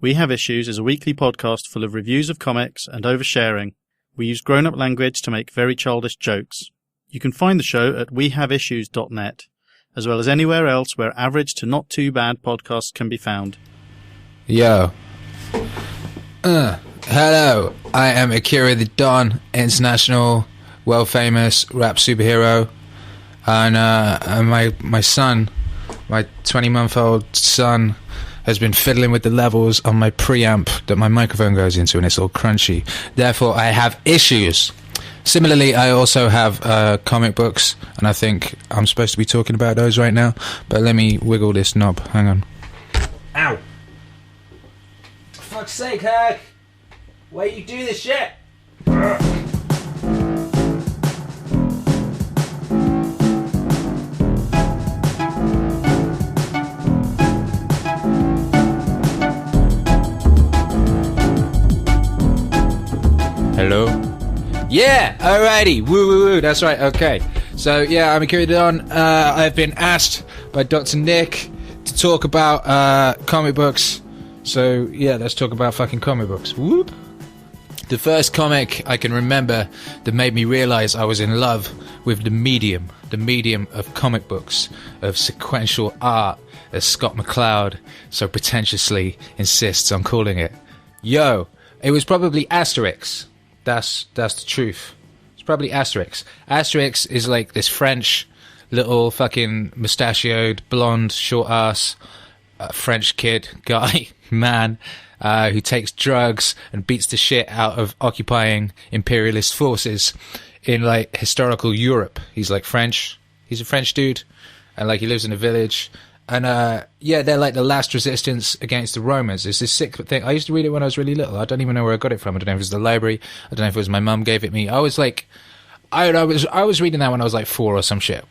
We Have Issues is a weekly podcast full of reviews of comics and oversharing. We use grown-up language to make very childish jokes. You can find the show at wehaveissues.net, as well as anywhere else where average to not too bad podcasts can be found. Yo. Hello. I am Akira The Don, international, world-famous rap superhero. And my son, my 20-month-old son, has been fiddling with the levels on my preamp that my microphone goes into, and it's all crunchy. Therefore, I have issues. Similarly, I also have comic books, and I think I'm supposed to be talking about those right now. But let me wiggle this knob. Hang on. Ow! For fuck's sake, Herc! Why you do this shit? Hello? Yeah, alrighty, woo woo woo, that's right, okay. So yeah, I'm Akira The Don. I've been asked by Dr. Nick to talk about comic books. So yeah, let's talk about fucking comic books. Whoop. The first comic I can remember that made me realise I was in love with the medium of comic books, of sequential art, as Scott McCloud so pretentiously insists on calling it. Yo, it was probably Asterix. That's the truth. It's probably Asterix. Asterix is like this French little fucking mustachioed, blonde, short ass French kid guy, man, who takes drugs and beats the shit out of occupying imperialist forces in like historical Europe. He's like French. He's a French dude, and like he lives in a village. And yeah, they're like the last resistance against the Romans. It's this sick thing. I used to read it when I was really little. I don't even know where I got it from. I don't know if it was the library. I don't know if it was my mum gave it me. I was like, I was reading that when I was like 4 or some shit.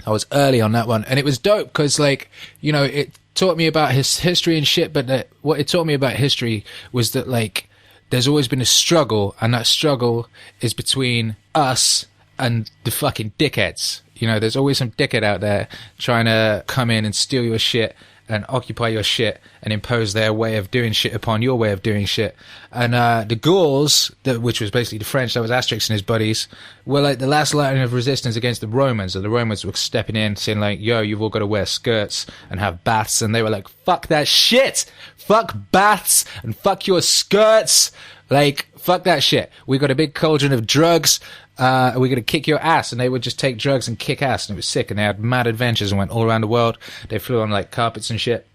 I was early on that one, and it was dope because like, you know, it taught me about his history and shit. But what it taught me about history was that like, there's always been a struggle, and that struggle is between us and the fucking dickheads. You know, there's always some dickhead out there trying to come in and steal your shit and occupy your shit and impose their way of doing shit upon your way of doing shit. And the Gauls, which was basically the French, that was Asterix and his buddies, were like the last line of resistance against the Romans. And the Romans were stepping in, saying like, yo, you've all got to wear skirts and have baths. And they were like, fuck that shit! Fuck baths and fuck your skirts! Like, fuck that shit. We got a big cauldron of drugs. We're going to kick your ass. And they would just take drugs and kick ass. And it was sick. And they had mad adventures and went all around the world. They flew on like carpets and shit.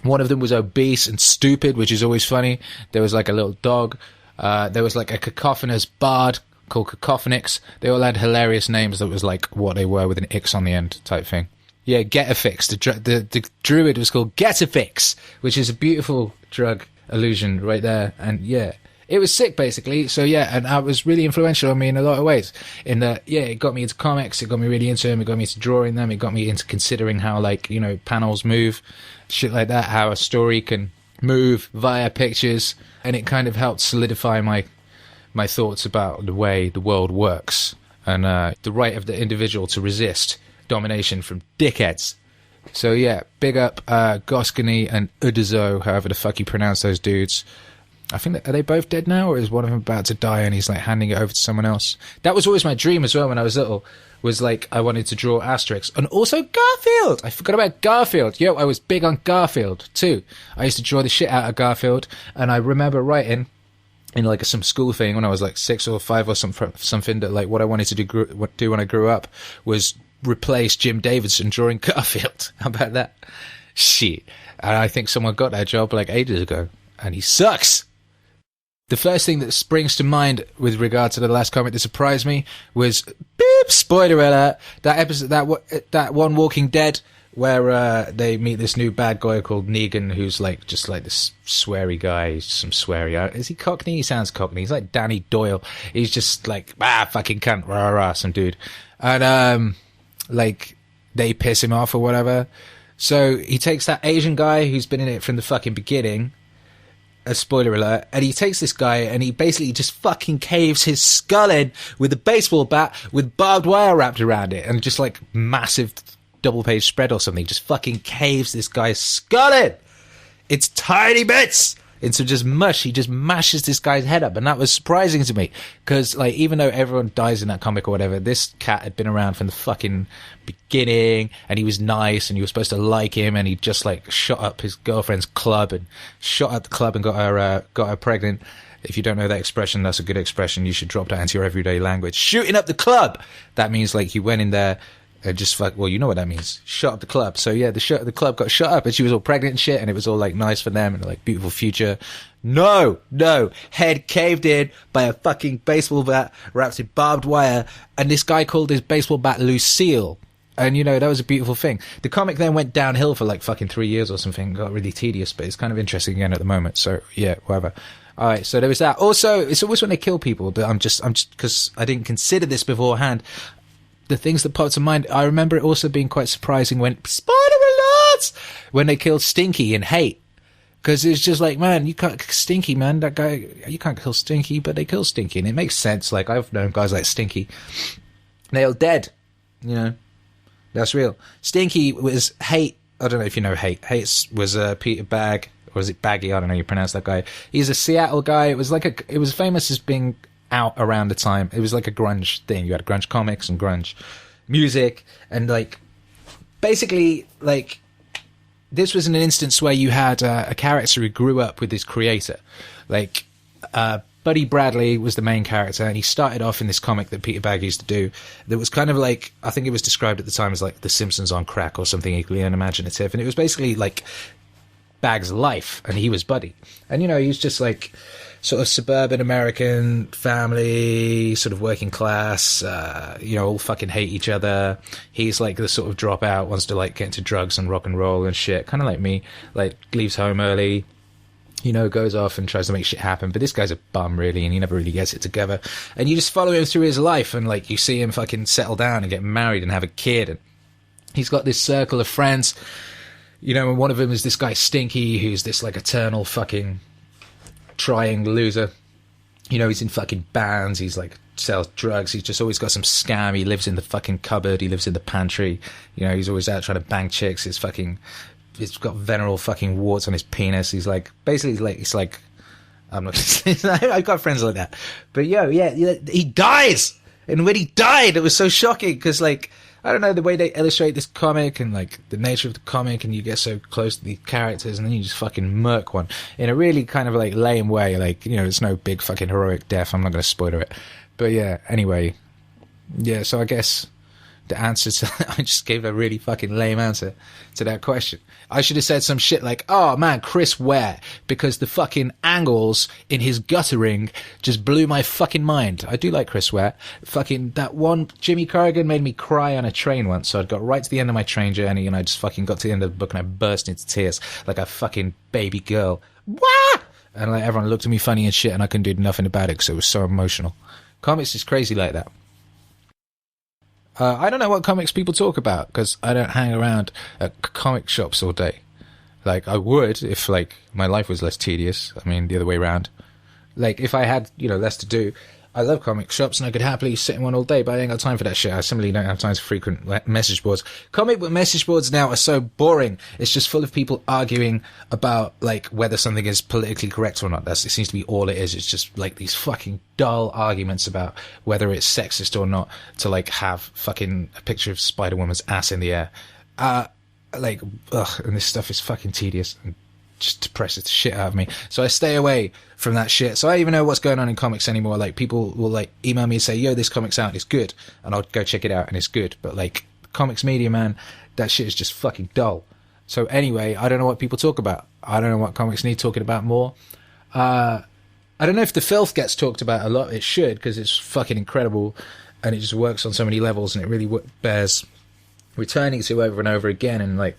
One of them was obese and stupid, which is always funny. There was like a little dog. There was like a cacophonous bard called Cacophonix. They all had hilarious names that was like what they were with an X on the end type thing. Yeah, Getafix. The druid was called Getafix, which is a beautiful drug illusion right there. And yeah. It was sick, basically. So, yeah, and it was really influential on me in a lot of ways. In that, yeah, it got me into comics, it got me really into them, it got me into drawing them, it got me into considering how, like, you know, panels move, shit like that, how a story can move via pictures, and it kind of helped solidify my thoughts about the way the world works, and the right of the individual to resist domination from dickheads. So, yeah, big up Goscinny and Uderzo, however the fuck you pronounce those dudes. I think are they both dead now, or is one of them about to die and he's like handing it over to someone else? That was always my dream as well when I was little, was like I wanted to draw Asterix and also Garfield. I forgot about Garfield. Yo, I was big on Garfield too. I used to draw the shit out of Garfield, and I remember writing in like some school thing when I was like 6 or 5 or something that like what I wanted to do when I grew up was replace Jim Davidson drawing Garfield. How about that? Shit. And I think someone got that job like ages ago, and he sucks. The first thing that springs to mind with regard to the last comic that surprised me was, beep, spoiler alert, that episode, that one Walking Dead, where they meet this new bad guy called Negan, who's like just like this sweary guy, some sweary. Is he Cockney? He sounds Cockney. He's like Danny Doyle. He's just like, fucking cunt, rah, rah, some dude. And like they piss him off or whatever. So he takes that Asian guy who's been in it from the fucking beginning, a spoiler alert, and he takes this guy and he basically just fucking caves his skull in with a baseball bat with barbed wire wrapped around it, and just like massive double page spread or something, just fucking caves this guy's skull in. It's tiny bits, into just mush. He just mashes this guy's head up, and that was surprising to me, because like, even though everyone dies in that comic or whatever, this cat had been around from the fucking beginning, and he was nice, and you were supposed to like him, and he just like shot up his girlfriend's club and shot at the club and got her pregnant. If you don't know that expression, that's a good expression. You should drop that into your everyday language. Shooting up the club. That means like he went in there and just well, you know what that means. Shot up the club. So yeah, the club got shot up, and she was all pregnant and shit, and it was all like nice for them and like beautiful future. No. Head caved in by a fucking baseball bat wrapped in barbed wire, and this guy called his baseball bat Lucille. And, you know, that was a beautiful thing. The comic then went downhill for like fucking 3 years or something. Got really tedious, but it's kind of interesting again at the moment. So yeah, whatever. All right, so there was that. Also, it's always when they kill people that I'm just because I didn't consider this beforehand. The things that popped to mind, I remember it also being quite surprising when spoiler alerts when they killed Stinky in Hate, because it's just like, man, you can't Stinky, man, that guy, you can't kill Stinky, but they kill Stinky, and it makes sense. Like, I've known guys like Stinky, they're all dead, you know, that's real. Stinky was Hate. I don't know if you know Hate. Hate was Peter Bagge. Or is it Baggy? I don't know how you pronounce that guy. He's a Seattle guy. It was famous as being out around the time. It was like a grunge thing. You had grunge comics and grunge music. And like, basically, like, this was an instance where you had a character who grew up with his creator. Like, Buddy Bradley was the main character, and he started off in this comic that Peter Bagge used to do that was kind of like, I think it was described at the time as like The Simpsons on crack or something equally unimaginative. And it was basically like Bagge's life, and he was Buddy, and you know, he's just like sort of suburban American family, sort of working class, you know, all fucking hate each other. He's like the sort of dropout, wants to like get into drugs and rock and roll and shit, kind of like me, like leaves home early, you know, goes off and tries to make shit happen. But this guy's a bum, really, and he never really gets it together. And you just follow him through his life, and like you see him fucking settle down and get married and have a kid, and he's got this circle of friends. You know, and one of them is this guy Stinky, who's this like eternal fucking trying loser. You know, he's in fucking bands, he's like sells drugs, he's just always got some scam, he lives in the fucking cupboard, he lives in the pantry, you know, he's always out trying to bang chicks, he's got venereal fucking warts on his penis, he's like, basically it's like, I'm not gonna say, I've got friends like that. But yeah, he dies! And when he died, it was so shocking, because like, I don't know, the way they illustrate this comic and like the nature of the comic, and you get so close to these characters and then you just fucking murk one in a really kind of like lame way. Like, you know, it's no big fucking heroic death. I'm not going to spoiler it. But yeah, anyway. Yeah, so I guess the answer to I just gave a really fucking lame answer to that question. I should have said some shit like, oh man, Chris Ware, because the fucking angles in his guttering just blew my fucking mind. I do like Chris Ware. Fucking that one, Jimmy Corrigan made me cry on a train once, so I'd got right to the end of my train journey and I just fucking got to the end of the book and I burst into tears like a fucking baby girl. Wah! And like everyone looked at me funny and shit, and I couldn't do nothing about it because it was so emotional. Comics is crazy like that. I don't know what comics people talk about, because I don't hang around at comic shops all day. Like, I would if, like, my life was less tedious. I mean, the other way around. Like, if I had, you know, less to do, I love comic shops and I could happily sit in one all day, but I ain't got time for that shit. I simply don't have time to frequent message boards. Comic book message boards now are so boring. It's just full of people arguing about, like, whether something is politically correct or not. It seems to be all it is. It's just, like, these fucking dull arguments about whether it's sexist or not to, like, have fucking a picture of Spider-Woman's ass in the air. Like, ugh, and this stuff is fucking tedious and just depresses the shit out of me. So I stay away from that shit. So I don't even know what's going on in comics anymore. Like, people will like email me and say, yo, this comic's out, it's good, and I'll go check it out and it's good. But like, comics media, man, that shit is just fucking dull. So anyway, I don't know what people talk about. I don't know what comics need talking about more. I don't know if the Filth gets talked about a lot. It should, because it's fucking incredible and it just works on so many levels, and it really bears returning to over and over again. And like,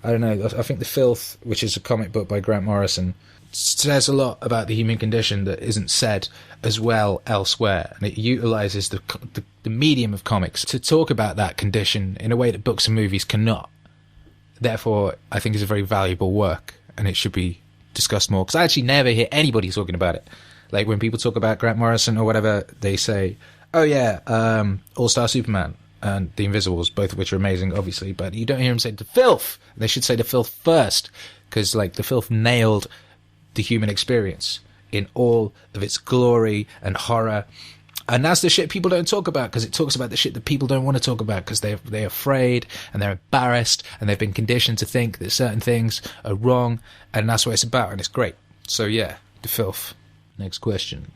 I don't know, I think The Filth, which is a comic book by Grant Morrison, says a lot about the human condition that isn't said as well elsewhere, and it utilizes the medium of comics to talk about that condition in a way that books and movies cannot. Therefore, I think it's a very valuable work, and it should be discussed more, because I actually never hear anybody talking about it. Like, when people talk about Grant Morrison or whatever, they say, oh yeah, All-Star Superman and The Invisibles, both of which are amazing, obviously, but you don't hear them say The Filth. They should say The Filth first, because like The Filth nailed the human experience in all of its glory and horror. And that's the shit people don't talk about, because it talks about the shit that people don't want to talk about, because they're afraid and they're embarrassed and they've been conditioned to think that certain things are wrong, and that's what it's about, and it's great. So yeah, The Filth. Next question.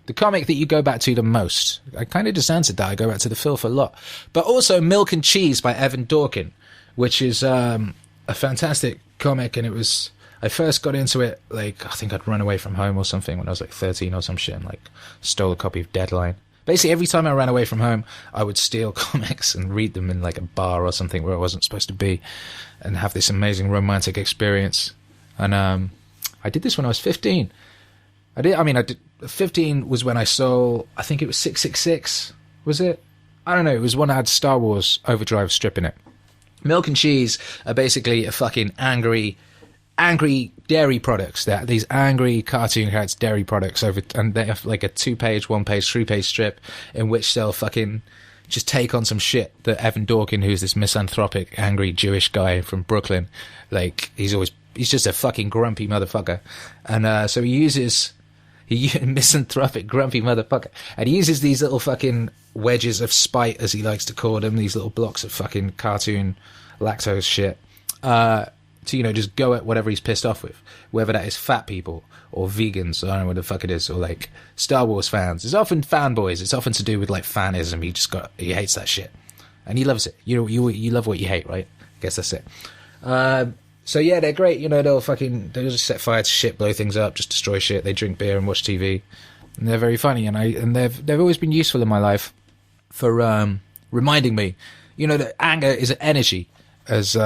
The comic that you go back to the most? I kind of just answered that. I go back to The Filth a lot. But also Milk and Cheese by Evan Dorkin, which is a fantastic comic, and it was... I first got into it, like, I think I'd run away from home or something when I was like 13 or some shit, and like stole a copy of Deadline. Basically, every time I ran away from home, I would steal comics and read them in like a bar or something where I wasn't supposed to be, and have this amazing romantic experience. And I did this when I was 15. 15 was when I saw, I think it was 666, was it? I don't know, it was one that had Star Wars Overdrive strip in it. Milk and Cheese are basically a fucking angry dairy products. They're these angry cartoon characters, dairy products, and they have like a 2-page, 1-page, 3-page strip in which they'll fucking just take on some shit that Evan Dorkin, who's this misanthropic, angry Jewish guy from Brooklyn, like, he's just a fucking grumpy motherfucker. And so he uses misanthropic, grumpy motherfucker, and he uses these little fucking wedges of spite, as he likes to call them, these little blocks of fucking cartoon lactose shit, to, you know, just go at whatever he's pissed off with, whether that is fat people or vegans, I don't know what the fuck it is, or like Star Wars fans. It's often fanboys. It's often to do with like fanism. He hates that shit, and he loves it. You love what you hate, right? I guess that's it. So yeah, they're great. You know, they'll just set fire to shit, blow things up, just destroy shit. They drink beer and watch TV, and they're very funny. And they've always been useful in my life for reminding me, you know, that anger is an energy, as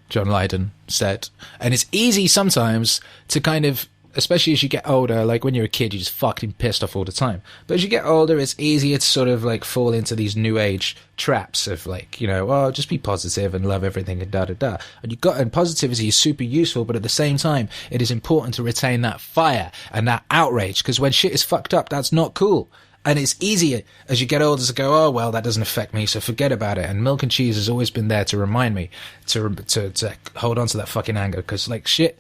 John Lydon said. And it's easy sometimes to kind of, especially as you get older, like when you're a kid, you're just fucking pissed off all the time. But as you get older, it's easier to sort of like fall into these new age traps of like, you know, oh, just be positive and love everything and da-da-da. And positivity is super useful, but at the same time, it is important to retain that fire and that outrage, because when shit is fucked up, that's not cool. And it's easier as you get older to go, oh, well, that doesn't affect me, so forget about it. And Milk and Cheese has always been there to remind me to hold on to that fucking anger. Because, like, shit,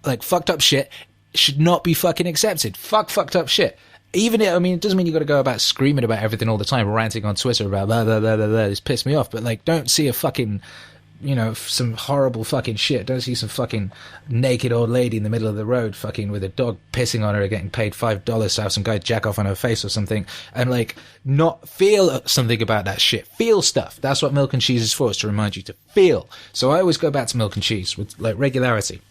like, fucked up shit should not be fucking accepted. Fucked up shit. Even, I mean, it doesn't mean you got to go about screaming about everything all the time, ranting on Twitter about blah, blah, blah, blah, blah. It's pissed me off. But, like, don't see a fucking, you know, some horrible fucking shit. Don't see some fucking naked old lady in the middle of the road fucking with a dog pissing on her, getting paid $5 to have some guy jack off on her face or something, and like not feel something about that shit. Feel stuff. That's what Milk and Cheese is for, is to remind you to feel. So I always go back to Milk and Cheese with like regularity,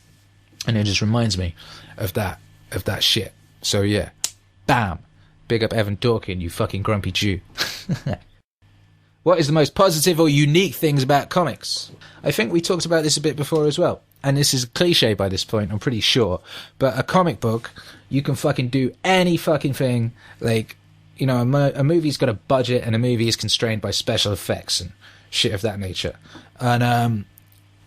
and it just reminds me of that shit. So yeah, bam, big up Evan Dorkin, you fucking grumpy Jew. What is the most positive or unique things about comics? I think we talked about this a bit before as well. And this is a cliche by this point, I'm pretty sure. But a comic book, you can fucking do any fucking thing. Like, you know, a movie's got a budget, and a movie is constrained by special effects and shit of that nature. And,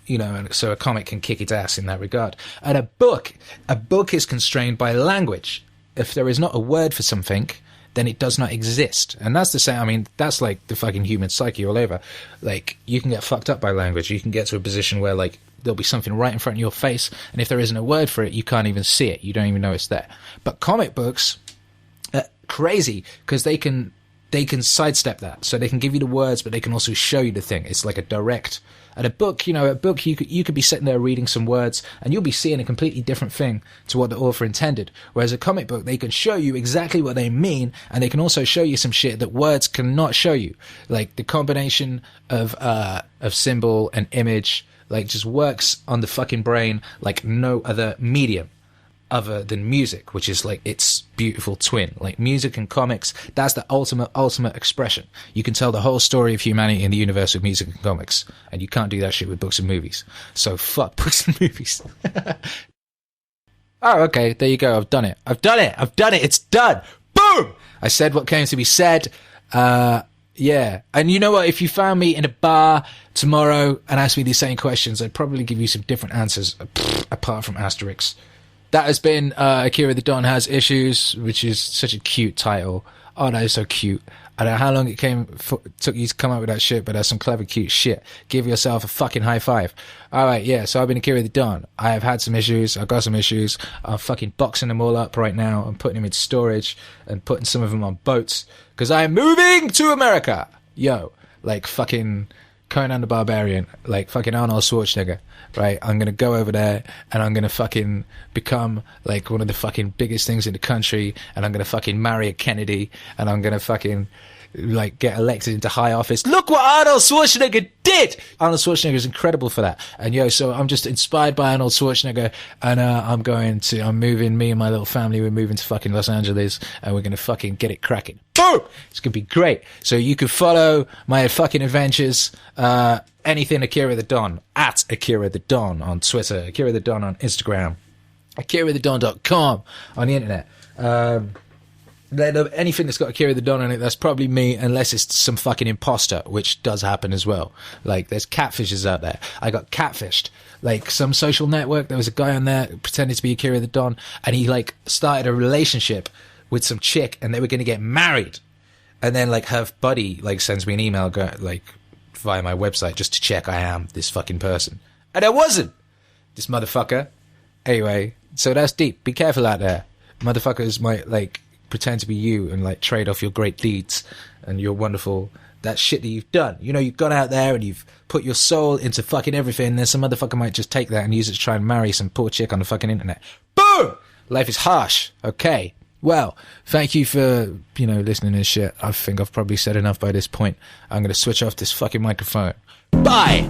you know, and so a comic can kick its ass in that regard. And a book is constrained by language. If there is not a word for something, then it does not exist. And that's the same. I mean, that's like the fucking human psyche all over. Like, you can get fucked up by language. You can get to a position where, like, there'll be something right in front of your face, and if there isn't a word for it, you can't even see it. You don't even know it's there. But comic books are crazy, because they can sidestep that. So they can give you the words, but they can also show you the thing. It's like a direct... And a book, you could be sitting there reading some words, and you'll be seeing a completely different thing to what the author intended. Whereas a comic book, they can show you exactly what they mean, and they can also show you some shit that words cannot show you. Like the combination of symbol and image, like, just works on the fucking brain like no other medium other than music, which is like its beautiful twin. Like music and comics, that's the ultimate expression. You can tell the whole story of humanity in the universe with music and comics, and you can't do that shit with books and movies. So fuck books and movies. Oh, okay, there you go. I've done it. It's done. Boom! I said what came to be said. Yeah. And you know what? If you found me in a bar tomorrow and asked me these same questions, I'd probably give you some different answers, apart from Asterix. That has been Akira the Don Has Issues, which is such a cute title. Oh, that is so cute. I don't know how long it took you to come up with that shit, but that's some clever, cute shit. Give yourself a fucking high five. All right, yeah, so I've been Akira the Don. I have had some issues. I've got some issues. I'm fucking boxing them all up right now. I'm putting them into storage and putting some of them on boats because I am moving to America. Yo, like fucking Conan the Barbarian, like fucking Arnold Schwarzenegger, right? I'm gonna go over there and I'm gonna fucking become like one of the fucking biggest things in the country, and I'm gonna fucking marry a Kennedy, and I'm gonna fucking like get elected into high office. Look what Arnold Schwarzenegger did! Arnold Schwarzenegger is incredible for that. And yo, so I'm just inspired by Arnold Schwarzenegger, and I'm moving, me and my little family, we're moving to fucking Los Angeles, and we're gonna fucking get it cracking. Boom! It's gonna be great. So you can follow my fucking adventures, anything Akira the Don, at Akira the Don on Twitter, Akira the Don on Instagram, AkiraTheDon.com on the internet. Anything that's got Akira the Don on it, that's probably me, unless it's some fucking imposter, which does happen as well. Like, there's catfishes out there. I got catfished. Like, some social network, there was a guy on there pretending to be Akira the Don, and he, like, started a relationship with some chick, and they were going to get married. And then, like, her buddy, like, sends me an email, like, via my website, just to check I am this fucking person. And I wasn't! This motherfucker. Anyway, so that's deep. Be careful out there. Motherfuckers might, like, pretend to be you and like trade off your great deeds and your wonderful, that shit that you've done. You know, you've gone out there and you've put your soul into fucking everything, and then some motherfucker might just take that and use it to try and marry some poor chick on the fucking internet. Boom! Life is harsh. Okay. Well, thank you for, you know, listening to this shit. I think I've probably said enough by this point. I'm going to switch off this fucking microphone. Bye!